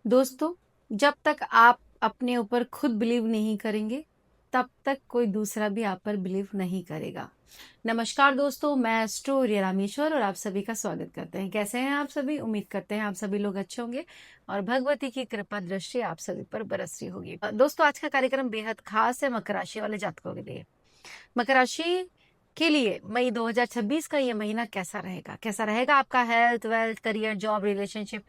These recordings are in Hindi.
दोस्तों, जब तक आप अपने ऊपर खुद बिलीव नहीं करेंगे, तब तक कोई दूसरा भी आप पर बिलीव नहीं करेगा। नमस्कार दोस्तों, मैं एस्ट्रो रिया रामेश्वर और आप सभी का स्वागत करते हैं। कैसे हैं आप सभी? उम्मीद करते हैं आप सभी लोग अच्छे होंगे और भगवती की कृपा दृष्टि आप सभी पर बरस रही होगी। दोस्तों, आज का कार्यक्रम बेहद खास है मकर राशि वाले जातकों के लिए। मकर राशि के लिए मई 2026 का ये महीना कैसा रहेगा आपका health, wealth, career, job, relationship,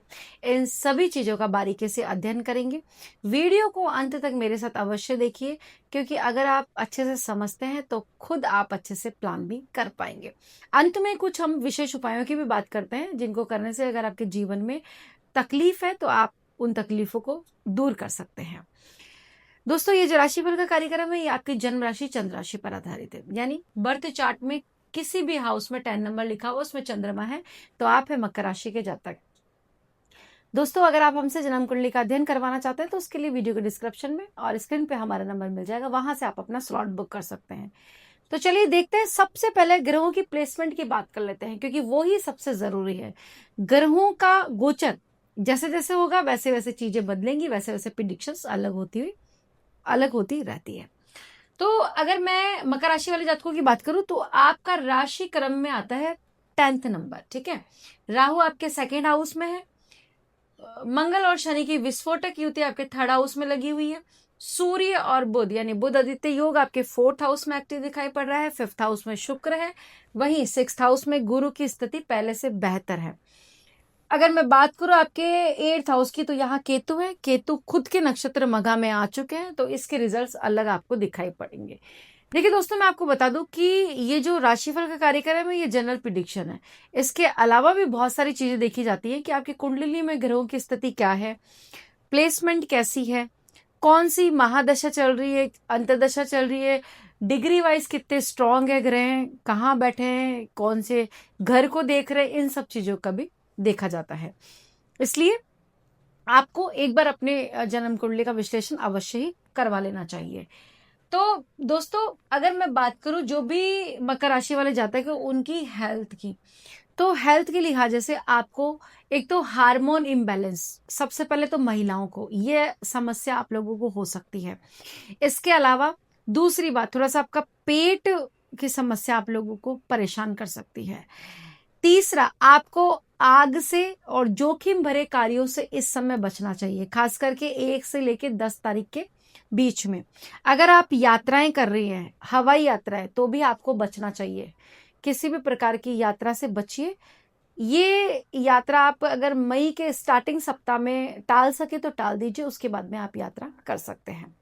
इन सभी चीजों का बारीकी से अध्ययन करेंगे। वीडियो को अंत तक मेरे साथ अवश्य देखिए, क्योंकि अगर आप अच्छे से समझते हैं तो खुद आप अच्छे से प्लान भी कर पाएंगे। अंत में कुछ हम विशेष उपायों की भी बात करते हैं, जिनको करने से अगर आपके जीवन में तकलीफ है तो आप उन तकलीफों को दूर कर सकते हैं। दोस्तों, ये जो राशिफल का कार्यक्रम है ये आपकी जन्म राशि चंद्र राशि पर आधारित है। यानी बर्थ चार्ट में किसी भी हाउस में 10 नंबर लिखा हुआ उसमें चंद्रमा है तो आप है मकर राशि के जातक। दोस्तों, अगर आप हमसे जन्म कुंडली का अध्ययन करवाना चाहते हैं तो उसके लिए वीडियो के डिस्क्रिप्शन में और स्क्रीन पे हमारा नंबर मिल जाएगा, वहां से आप अपना स्लॉट बुक कर सकते हैं। तो चलिए देखते हैं, सबसे पहले ग्रहों की प्लेसमेंट की बात कर लेते हैं, क्योंकि वो ही सबसे जरूरी है। ग्रहों का गोचर जैसे जैसे होगा वैसे वैसे चीजें बदलेंगी, वैसे वैसे प्रिडिक्शंस अलग होती रहती है। तो अगर मैं मकर राशि वाले जातकों की बात करूं तो आपका राशि क्रम में आता है 10th नंबर। ठीक है, राहु आपके सेकेंड हाउस में है, मंगल और शनि की विस्फोटक युति आपके थर्ड हाउस में लगी हुई है। सूर्य और बुध यानी बुध आदित्य योग आपके फोर्थ हाउस में एक्टिव दिखाई पड़ रहा है। फिफ्थ हाउस में शुक्र है, वहीं सिक्स्थ हाउस में गुरु की स्थिति पहले से बेहतर है। अगर मैं बात करूं आपके 8th हाउस की तो यहाँ केतु है। केतु खुद के नक्षत्र मघा में आ चुके हैं, तो इसके रिजल्ट्स अलग आपको दिखाई पड़ेंगे। देखिए दोस्तों, मैं आपको बता दूं कि ये जो राशिफल का कार्यक्रम है ये जनरल प्रिडिक्शन है। इसके अलावा भी बहुत सारी चीजें देखी जाती हैं कि आपकी कुंडली में ग्रहों की स्थिति क्या है, प्लेसमेंट कैसी है, कौन सी महादशा चल रही है, अंतर्दशा चल रही है, डिग्री वाइज कितने स्ट्रांग है ग्रह, कहाँ बैठे हैं, कौन से घर को देख रहे हैं, इन सब चीजों का भी देखा जाता है। इसलिए आपको एक बार अपने जन्म कुंडली का विश्लेषण अवश्य ही करवा लेना चाहिए। तो दोस्तों, अगर मैं बात करूं जो भी मकर राशि वाले जातक है उनकी हेल्थ की, तो हेल्थ के लिहाज से आपको एक तो हार्मोन इम्बैलेंस, सबसे पहले तो महिलाओं को ये समस्या आप लोगों को हो सकती है। इसके अलावा दूसरी बात, थोड़ा सा आपका पेट की समस्या आप लोगों को परेशान कर सकती है। तीसरा, आपको आग से और जोखिम भरे कार्यों से इस समय बचना चाहिए, खास करके 1 से लेकर 10 तारीख के बीच में। अगर आप यात्राएं कर रही हैं, हवाई यात्राएं, तो भी आपको बचना चाहिए। किसी भी प्रकार की यात्रा से बचिए। ये यात्रा आप अगर मई के स्टार्टिंग सप्ताह में टाल सके तो टाल दीजिए, उसके बाद में आप यात्रा कर सकते हैं।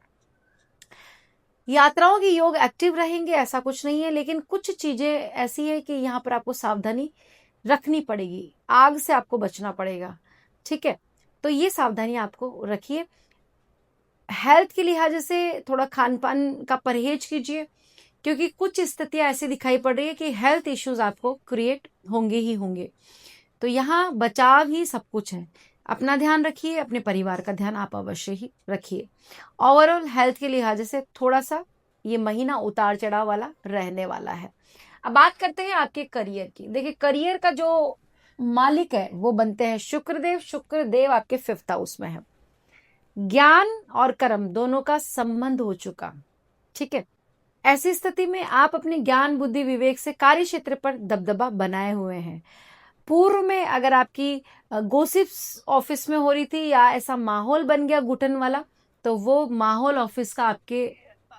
यात्राओं के योग एक्टिव रहेंगे ऐसा कुछ नहीं है, लेकिन कुछ चीजें ऐसी है कि यहाँ पर आपको सावधानी रखनी पड़ेगी। आग से आपको बचना पड़ेगा। ठीक है, तो ये सावधानी आपको रखिए। हेल्थ के लिहाज से थोड़ा खान पान का परहेज कीजिए, क्योंकि कुछ स्थितियां ऐसी दिखाई पड़ रही है कि हेल्थ इश्यूज आपको क्रिएट होंगे ही होंगे। तो यहाँ बचाव ही सब कुछ है। अपना ध्यान रखिए, अपने परिवार का ध्यान आप अवश्य ही रखिए। ओवरऑल हेल्थ के लिहाज से थोड़ा सा ये महीना उतार चढ़ाव वाला रहने वाला है। अब बात करते हैं आपके करियर की। देखिए, करियर का जो मालिक है वो बनते हैं शुक्रदेव। शुक्रदेव आपके 5th हाउस में है। ज्ञान और कर्म दोनों का संबंध हो चुका। ठीक है, ऐसी स्थिति में आप अपने ज्ञान, बुद्धि, विवेक से कार्य क्षेत्र पर दबदबा बनाए हुए हैं। पूर्व में अगर आपकी गोसिप्स ऑफिस में हो रही थी या ऐसा माहौल बन गया घुटन वाला, तो वो माहौल ऑफिस का आपके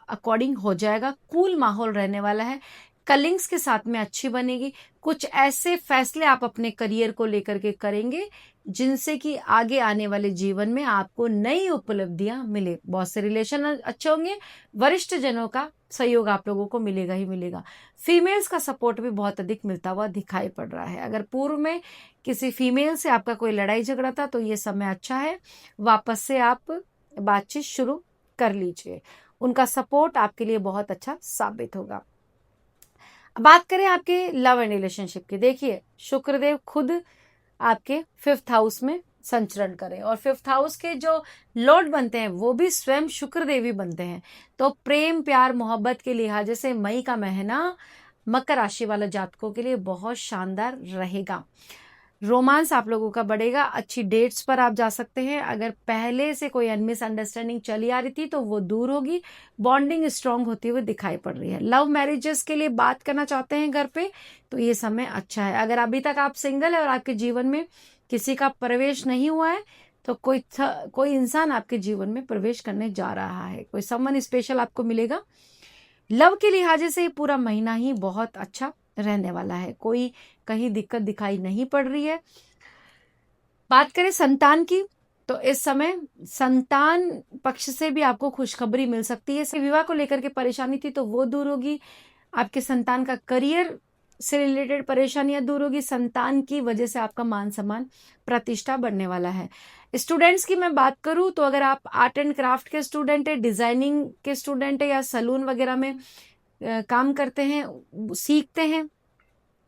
अकॉर्डिंग हो जाएगा। कूल माहौल रहने वाला है। कलिंग्स के साथ में अच्छी बनेगी। कुछ ऐसे फैसले आप अपने करियर को लेकर के करेंगे जिनसे कि आगे आने वाले जीवन में आपको नई उपलब्धियां मिले। बहुत से रिलेशन अच्छे होंगे। वरिष्ठ जनों का सहयोग आप लोगों को मिलेगा ही मिलेगा। फीमेल्स का सपोर्ट भी बहुत अधिक मिलता हुआ दिखाई पड़ रहा है। अगर पूर्व में किसी फीमेल से आपका कोई लड़ाई झगड़ा था तो ये समय अच्छा है, वापस से आप बातचीत शुरू कर लीजिए। उनका सपोर्ट आपके लिए बहुत अच्छा साबित होगा। बात करें आपके लव एंड रिलेशनशिप की, देखिए शुक्रदेव खुद आपके 5th हाउस में संचरण करें और 5th हाउस के जो लॉर्ड बनते हैं वो भी स्वयं शुक्रदेव ही बनते हैं। तो प्रेम, प्यार, मोहब्बत के लिहाज से मई का महीना मकर राशि वाले जातकों के लिए बहुत शानदार रहेगा। रोमांस आप लोगों का बढ़ेगा, अच्छी डेट्स पर आप जा सकते हैं। अगर पहले से कोई मिसअंडरस्टैंडिंग चली आ रही थी तो वो दूर होगी, बॉन्डिंग स्ट्रांग होती हुई दिखाई पड़ रही है। लव मैरिजेस के लिए बात करना चाहते हैं घर पे, तो ये समय अच्छा है। अगर अभी तक आप सिंगल है और आपके जीवन में किसी का प्रवेश नहीं हुआ है, तो कोई इंसान आपके जीवन में प्रवेश करने जा रहा है, कोई समवन स्पेशल आपको मिलेगा। लव के लिहाजे से ये पूरा महीना ही बहुत अच्छा रहने वाला है, कोई कहीं दिक्कत दिखाई नहीं पड़ रही है। बात करें संतान की, तो इस समय संतान पक्ष से भी आपको खुशखबरी मिल सकती है। विवाह को लेकर के परेशानी थी तो वो दूर होगी, आपके संतान का करियर से रिलेटेड परेशानियां दूर होगी, संतान की वजह से आपका मान सम्मान प्रतिष्ठा बढ़ने वाला है। स्टूडेंट्स की मैं बात करूं तो अगर आप आर्ट एंड क्राफ्ट के स्टूडेंट है, डिजाइनिंग के स्टूडेंट है, या सलून वगैरह में काम करते हैं, सीखते हैं,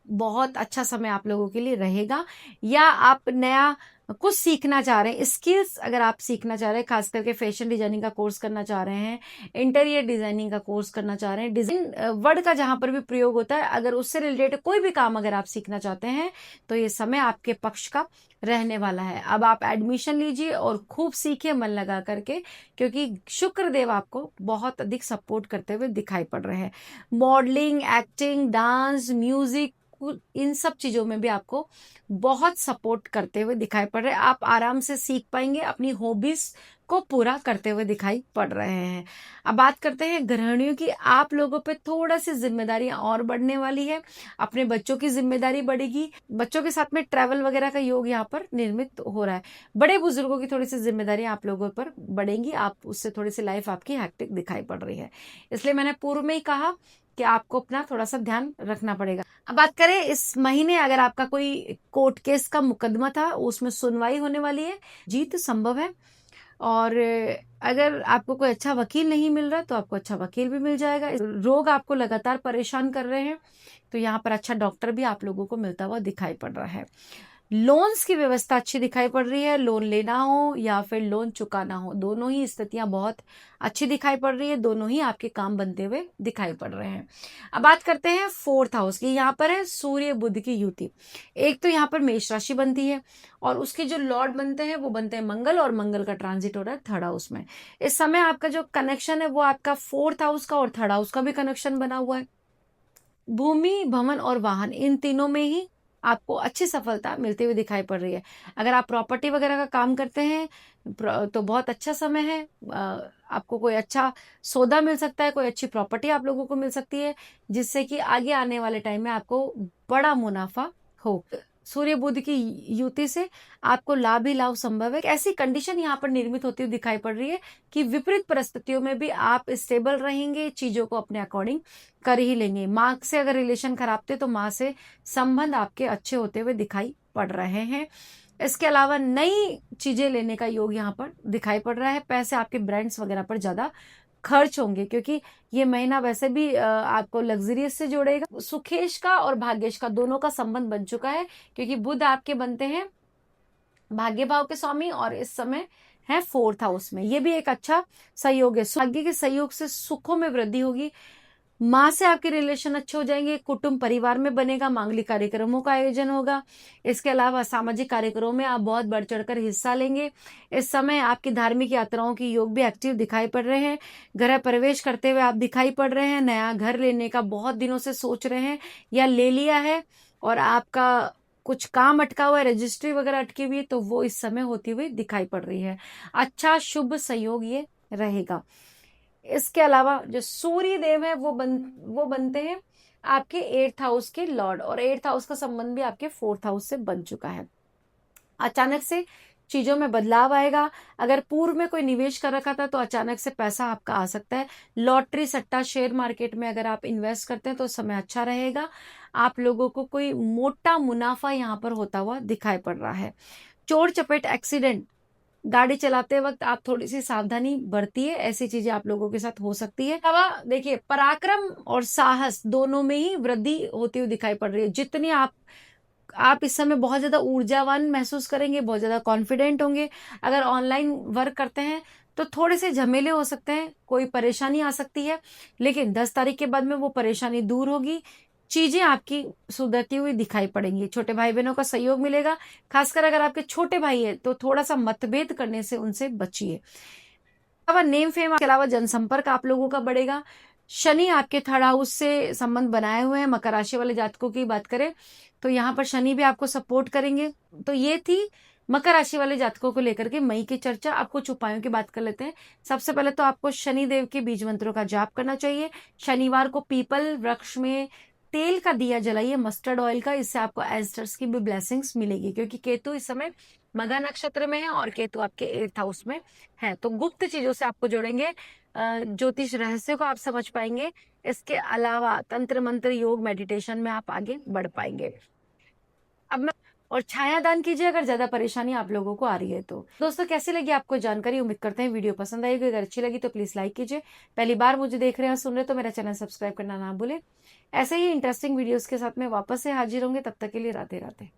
बहुत अच्छा समय आप लोगों के लिए रहेगा। या आप नया कुछ सीखना चाह रहे हैं, स्किल्स अगर आप सीखना चाह रहे हैं, खास करके फैशन डिजाइनिंग का कोर्स करना चाह रहे हैं, इंटीरियर डिजाइनिंग का कोर्स करना चाह रहे हैं, डिजाइन वर्ड का जहां पर भी प्रयोग होता है, अगर उससे रिलेटेड कोई भी काम अगर आप सीखना चाहते हैं तो ये समय आपके पक्ष का रहने वाला है। अब आप एडमिशन लीजिए और खूब सीखिए मन लगा करके, क्योंकि शुक्र देव आपको बहुत अधिक सपोर्ट करते हुए दिखाई पड़ रहे हैं। मॉडलिंग, एक्टिंग, डांस, म्यूजिक, इन सब चीजों में भी आपको बहुत सपोर्ट करते हुए दिखाई पड़ रहे हैं। आप आराम से सीख पाएंगे, अपनी हॉबीज को पूरा करते हुए दिखाई पड़ रहे हैं। अब बात करते हैं गृहिणियों की, आप लोगों पे थोड़ा सी जिम्मेदारियां और बढ़ने वाली है, अपने बच्चों की जिम्मेदारी बढ़ेगी, बच्चों के साथ में ट्रैवल वगैरह का योग यहाँ पर निर्मित हो रहा है। बड़े बुजुर्गों की थोड़ी सी जिम्मेदारियां आप लोगों पर बढ़ेंगी, आप उससे थोड़ी सी लाइफ आपकी हैक्टिक दिखाई पड़ रही है, इसलिए मैंने पूर्व में ही कहा कि आपको अपना थोड़ा सा ध्यान रखना पड़ेगा। अब बात करें इस महीने अगर आपका कोई कोर्ट केस का मुकदमा था, उसमें सुनवाई होने वाली है, जीत संभव है। और अगर आपको कोई अच्छा वकील नहीं मिल रहा तो आपको अच्छा वकील भी मिल जाएगा। रोग आपको लगातार परेशान कर रहे हैं तो यहाँ पर अच्छा डॉक्टर भी आप लोगों को मिलता हुआ दिखाई पड़ रहा है। लोन्स की व्यवस्था अच्छी दिखाई पड़ रही है, लोन लेना हो या फिर लोन चुकाना हो, दोनों ही स्थितियां बहुत अच्छी दिखाई पड़ रही है, दोनों ही आपके काम बनते हुए दिखाई पड़ रहे हैं। अब बात करते हैं फोर्थ हाउस की, यहाँ पर है सूर्य बुध की युति। एक तो यहाँ पर मेष राशि बनती है और उसके जो लॉर्ड बनते हैं वो बनते हैं मंगल, और मंगल का ट्रांजिट हो रहा है थर्ड हाउस में। इस समय आपका जो कनेक्शन है वो आपका फोर्थ हाउस का और थर्ड हाउस का भी कनेक्शन बना हुआ है। भूमि, भवन और वाहन, इन तीनों में ही आपको अच्छी सफलता मिलती हुई दिखाई पड़ रही है। अगर आप प्रॉपर्टी वगैरह का काम करते हैं तो बहुत अच्छा समय है, आपको कोई अच्छा सौदा मिल सकता है, कोई अच्छी प्रॉपर्टी आप लोगों को मिल सकती है, जिससे कि आगे आने वाले टाइम में आपको बड़ा मुनाफा हो। सूर्य बुध की युति से आपको लाभ ही लाभ संभव है। ऐसी कंडीशन यहाँ पर निर्मित होती हुई दिखाई पड़ रही है कि विपरीत परिस्थितियों में भी आप स्टेबल रहेंगे, चीजों को अपने अकॉर्डिंग कर ही लेंगे। माँ से अगर रिलेशन खराब थे तो माँ से संबंध आपके अच्छे होते हुए दिखाई पड़ रहे हैं। इसके अलावा नई चीजें लेने का योग यहाँ पर दिखाई पड़ रहा है। पैसे आपके ब्रांड्स वगैरह पर ज्यादा खर्च होंगे, क्योंकि ये महीना वैसे भी आपको लग्जरियस से जोड़ेगा। सुखेश का और भाग्येश का दोनों का संबंध बन चुका है, क्योंकि बुध आपके बनते हैं भाग्य भाव के स्वामी और इस समय है फोर्थ हाउस में। ये भी एक अच्छा सहयोग है, भाग्य के सहयोग से सुखों में वृद्धि होगी, माँ से आपके रिलेशन अच्छे हो जाएंगे, कुटुंब परिवार में बनेगा, मांगलिक कार्यक्रमों का आयोजन होगा। इसके अलावा सामाजिक कार्यक्रमों में आप बहुत बढ़ चढ़कर हिस्सा लेंगे। इस समय आपकी धार्मिक यात्राओं की योग भी एक्टिव दिखाई पड़ रहे हैं। गृह प्रवेश करते हुए आप दिखाई पड़ रहे हैं, नया घर लेने का बहुत दिनों से सोच रहे हैं या ले लिया है, और आपका कुछ काम अटका हुआ है, रजिस्ट्री वगैरह अटकी हुई है, तो वो इस समय होती हुई दिखाई पड़ रही है। अच्छा शुभ संयोग ये रहेगा। इसके अलावा जो सूर्य देव है वो बनते हैं आपके एट्थ हाउस के लॉर्ड, और एट्थ हाउस का संबंध भी आपके फोर्थ हाउस से बन चुका है। अचानक से चीजों में बदलाव आएगा। अगर पूर्व में कोई निवेश कर रखा था तो अचानक से पैसा आपका आ सकता है। लॉटरी, सट्टा, शेयर मार्केट में अगर आप इन्वेस्ट करते हैं तो समय अच्छा रहेगा। आप लोगों को कोई मोटा मुनाफा यहाँ पर होता हुआ दिखाई पड़ रहा है। चोर चपेट, एक्सीडेंट, गाड़ी चलाते वक्त आप थोड़ी सी सावधानी बरतिए, ऐसी चीजें आप लोगों के साथ हो सकती है। अब देखिए, पराक्रम और साहस दोनों में ही वृद्धि होती हुई दिखाई पड़ रही है। जितनी आप इस समय बहुत ज्यादा ऊर्जावान महसूस करेंगे, बहुत ज्यादा कॉन्फिडेंट होंगे। अगर ऑनलाइन वर्क करते हैं तो थोड़े से झमेले हो सकते हैं, कोई परेशानी आ सकती है, लेकिन 10 तारीख के बाद में वो परेशानी दूर होगी। चीजें आपकी सुधरती हुई दिखाई पड़ेंगी। छोटे भाई बहनों का सहयोग मिलेगा, खासकर अगर आपके छोटे भाई है तो थोड़ा सा मतभेद करने से उनसे बचिए। अलावा नेम फेम के अलावा जनसंपर्क आप लोगों का बढ़ेगा। शनि आपके थर्ड हाउस से संबंध बनाए हुए हैं। मकर राशि वाले जातकों की बात करें तो यहाँ पर शनि भी आपको सपोर्ट करेंगे। तो ये थी मकर राशि वाले जातकों को लेकर के मई की चर्चा। अब कुछ उपायों की बात कर लेते हैं। सबसे पहले तो आपको शनि देव के बीज मंत्रों का जाप करना चाहिए। शनिवार को पीपल वृक्ष में तेल का दिया जलाइए, मस्टर्ड ऑयल का। इससे आपको एस्टर्स की भी ब्लेसिंग्स मिलेगी, क्योंकि केतु इस समय मघा नक्षत्र में है और केतु आपके 8th हाउस में है। तो गुप्त चीजों से आपको जोड़ेंगे, ज्योतिष रहस्य को आप समझ पाएंगे। इसके अलावा तंत्र मंत्र योग मेडिटेशन में आप आगे बढ़ पाएंगे। अब मैं और छाया दान कीजिए अगर ज्यादा परेशानी आप लोगों को आ रही है तो। दोस्तों, कैसी लगी आपको जानकारी? उम्मीद करते हैं वीडियो पसंद आएगी। अगर अच्छी लगी तो प्लीज लाइक कीजिए। पहली बार मुझे देख रहे हैं, सुन रहे हैं तो मेरा चैनल सब्सक्राइब करना ना भूलें। ऐसे ही इंटरेस्टिंग वीडियोस के साथ में वापस से हाजिर होंगे। तब तक के लिए राधे राधे।